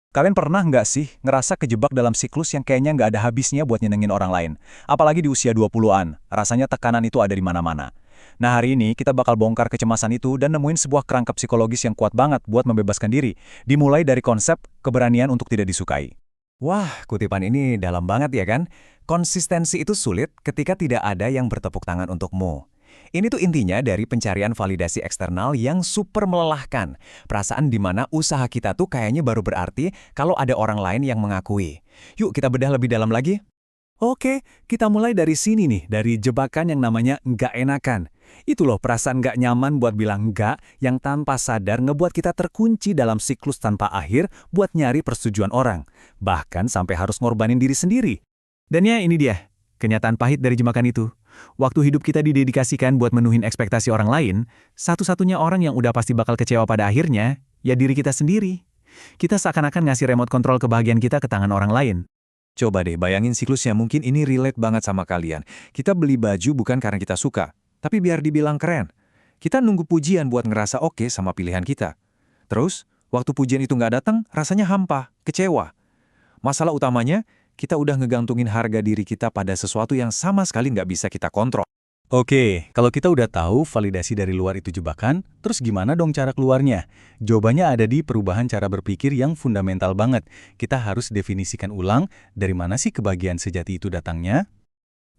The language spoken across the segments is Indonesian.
Kalian pernah nggak sih ngerasa kejebak dalam siklus yang kayaknya nggak ada habisnya buat nyenengin orang lain? Apalagi di usia 20-an, rasanya tekanan itu ada di mana-mana. Nah hari ini kita bakal bongkar kecemasan itu dan nemuin sebuah kerangka psikologis yang kuat banget buat membebaskan diri. Dimulai dari konsep keberanian untuk tidak disukai. Wah, kutipan ini dalam banget ya kan? Konsistensi itu sulit ketika tidak ada yang bertepuk tangan untukmu. Ini tuh intinya dari pencarian validasi eksternal yang super melelahkan. Perasaan di mana usaha kita tuh kayaknya baru berarti kalau ada orang lain yang mengakui. Yuk kita bedah lebih dalam lagi. Oke, kita mulai dari sini nih, dari jebakan yang namanya nggak enakan. Itu loh perasaan nggak nyaman buat bilang nggak yang tanpa sadar ngebuat kita terkunci dalam siklus tanpa akhir buat nyari persetujuan orang. Bahkan sampai harus ngorbanin diri sendiri. Dan ya ini dia, kenyataan pahit dari jebakan itu. Waktu hidup kita didedikasikan buat menuhin ekspektasi orang lain, satu-satunya orang yang udah pasti bakal kecewa pada akhirnya, ya diri kita sendiri. Kita seakan-akan ngasih remote kontrol kebahagiaan kita ke tangan orang lain. Coba deh bayangin siklusnya, mungkin ini relate banget sama kalian. Kita beli baju bukan karena kita suka, tapi biar dibilang keren. Kita nunggu pujian buat ngerasa oke sama pilihan kita. Terus, waktu pujian itu nggak datang, rasanya hampa, kecewa. Masalah utamanya, kita udah ngegantungin harga diri kita pada sesuatu yang sama sekali nggak bisa kita kontrol. Oke, kalau kita udah tahu validasi dari luar itu jebakan, terus gimana dong cara keluarnya? Jawabannya ada di perubahan cara berpikir yang fundamental banget. Kita harus definisikan ulang dari mana sih kebahagiaan sejati itu datangnya.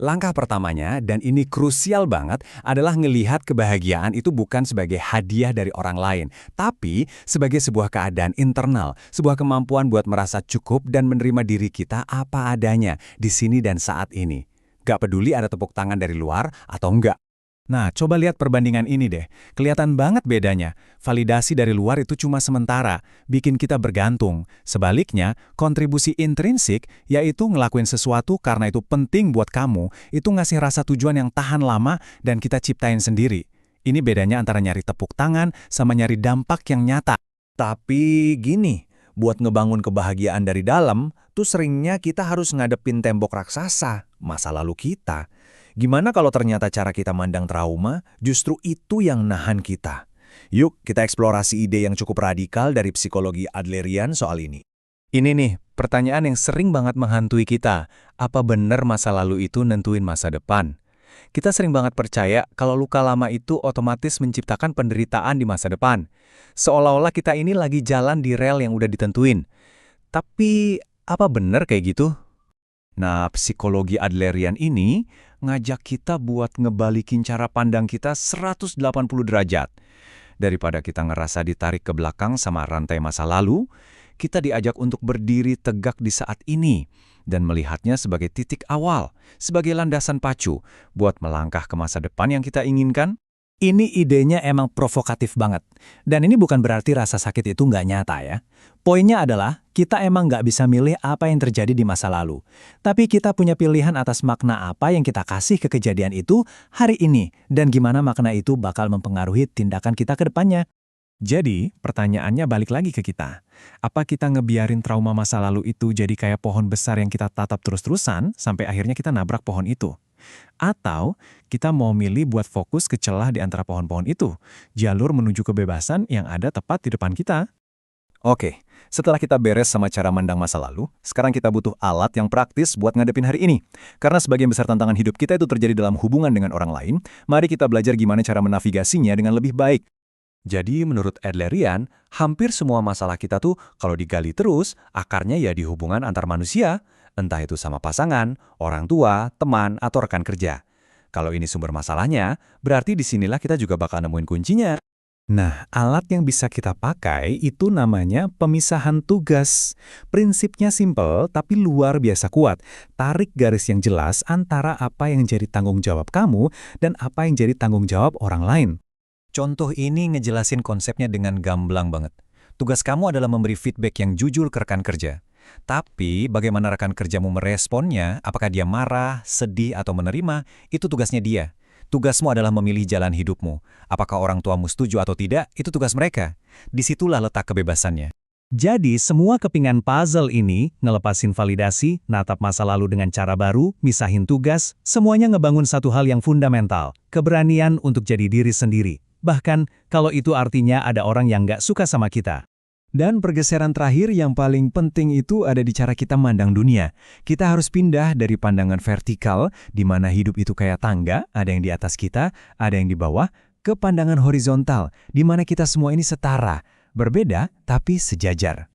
Langkah pertamanya, dan ini krusial banget, adalah ngelihat kebahagiaan itu bukan sebagai hadiah dari orang lain, tapi sebagai sebuah keadaan internal, sebuah kemampuan buat merasa cukup dan menerima diri kita apa adanya, di sini dan saat ini. Gak peduli ada tepuk tangan dari luar atau enggak. Nah, coba lihat perbandingan ini deh. Kelihatan banget bedanya. Validasi dari luar itu cuma sementara, bikin kita bergantung. Sebaliknya, kontribusi intrinsik, yaitu ngelakuin sesuatu karena itu penting buat kamu, itu ngasih rasa tujuan yang tahan lama dan kita ciptain sendiri. Ini bedanya antara nyari tepuk tangan sama nyari dampak yang nyata. Tapi gini, buat ngebangun kebahagiaan dari dalam, tuh seringnya kita harus ngadepin tembok raksasa, masa lalu kita. Gimana kalau ternyata cara kita mandang trauma justru itu yang nahan kita? Yuk kita eksplorasi ide yang cukup radikal dari psikologi Adlerian soal ini. Ini nih, pertanyaan yang sering banget menghantui kita. Apa benar masa lalu itu nentuin masa depan? Kita sering banget percaya kalau luka lama itu otomatis menciptakan penderitaan di masa depan. Seolah-olah kita ini lagi jalan di rel yang udah ditentuin. Tapi, apa benar kayak gitu? Nah, psikologi Adlerian ini ngajak kita buat ngebalikin cara pandang kita 180 derajat. Daripada kita ngerasa ditarik ke belakang sama rantai masa lalu, kita diajak untuk berdiri tegak di saat ini dan melihatnya sebagai titik awal, sebagai landasan pacu buat melangkah ke masa depan yang kita inginkan. Ini idenya emang provokatif banget. Dan ini bukan berarti rasa sakit itu nggak nyata ya. Poinnya adalah, kita emang nggak bisa milih apa yang terjadi di masa lalu. Tapi kita punya pilihan atas makna apa yang kita kasih ke kejadian itu hari ini. Dan gimana makna itu bakal mempengaruhi tindakan kita ke depannya. Jadi, pertanyaannya balik lagi ke kita. Apa kita ngebiarin trauma masa lalu itu jadi kayak pohon besar yang kita tatap terus-terusan sampai akhirnya kita nabrak pohon itu? Atau kita mau milih buat fokus ke celah di antara pohon-pohon itu, jalur menuju kebebasan yang ada tepat di depan kita? Oke, setelah kita beres sama cara mandang masa lalu, sekarang kita butuh alat yang praktis buat ngadepin hari ini. Karena sebagian besar tantangan hidup kita itu terjadi dalam hubungan dengan orang lain, mari kita belajar gimana cara menavigasinya dengan lebih baik. Jadi menurut Adlerian, hampir semua masalah kita tuh kalau digali terus, akarnya ya di hubungan antar manusia, entah itu sama pasangan, orang tua, teman, atau rekan kerja. Kalau ini sumber masalahnya, berarti disinilah kita juga bakal nemuin kuncinya. Nah, alat yang bisa kita pakai itu namanya pemisahan tugas. Prinsipnya simpel tapi luar biasa kuat. Tarik garis yang jelas antara apa yang jadi tanggung jawab kamu dan apa yang jadi tanggung jawab orang lain. Contoh ini ngejelasin konsepnya dengan gamblang banget. Tugas kamu adalah memberi feedback yang jujur ke rekan kerja. Tapi bagaimana rekan kerjamu meresponnya, apakah dia marah, sedih, atau menerima, itu tugasnya dia. Tugasmu adalah memilih jalan hidupmu. Apakah orang tuamu setuju atau tidak, itu tugas mereka. Disitulah letak kebebasannya. Jadi semua kepingan puzzle ini, ngelepasin validasi, natap masa lalu dengan cara baru, misahin tugas, semuanya ngebangun satu hal yang fundamental, keberanian untuk jadi diri sendiri. Bahkan, kalau itu artinya ada orang yang nggak suka sama kita. Dan pergeseran terakhir yang paling penting itu ada di cara kita mandang dunia. Kita harus pindah dari pandangan vertikal, di mana hidup itu kayak tangga, ada yang di atas kita, ada yang di bawah, ke pandangan horizontal, di mana kita semua ini setara, berbeda tapi sejajar.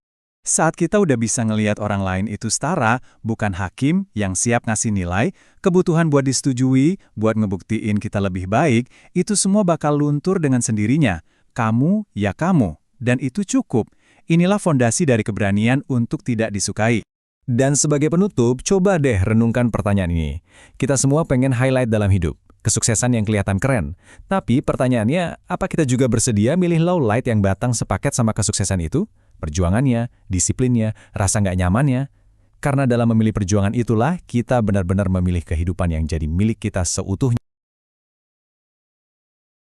Saat kita udah bisa ngelihat orang lain itu setara, bukan hakim yang siap ngasih nilai, kebutuhan buat disetujui, buat ngebuktiin kita lebih baik, itu semua bakal luntur dengan sendirinya. Kamu, ya kamu. Dan itu cukup. Inilah fondasi dari keberanian untuk tidak disukai. Dan sebagai penutup, coba deh renungkan pertanyaan ini. Kita semua pengen highlight dalam hidup, kesuksesan yang kelihatan keren. Tapi pertanyaannya, apa kita juga bersedia milih low light yang batang sepaket sama kesuksesan itu? Perjuangannya, disiplinnya, rasa nggak nyamannya. Karena dalam memilih perjuangan itulah, kita benar-benar memilih kehidupan yang jadi milik kita seutuhnya.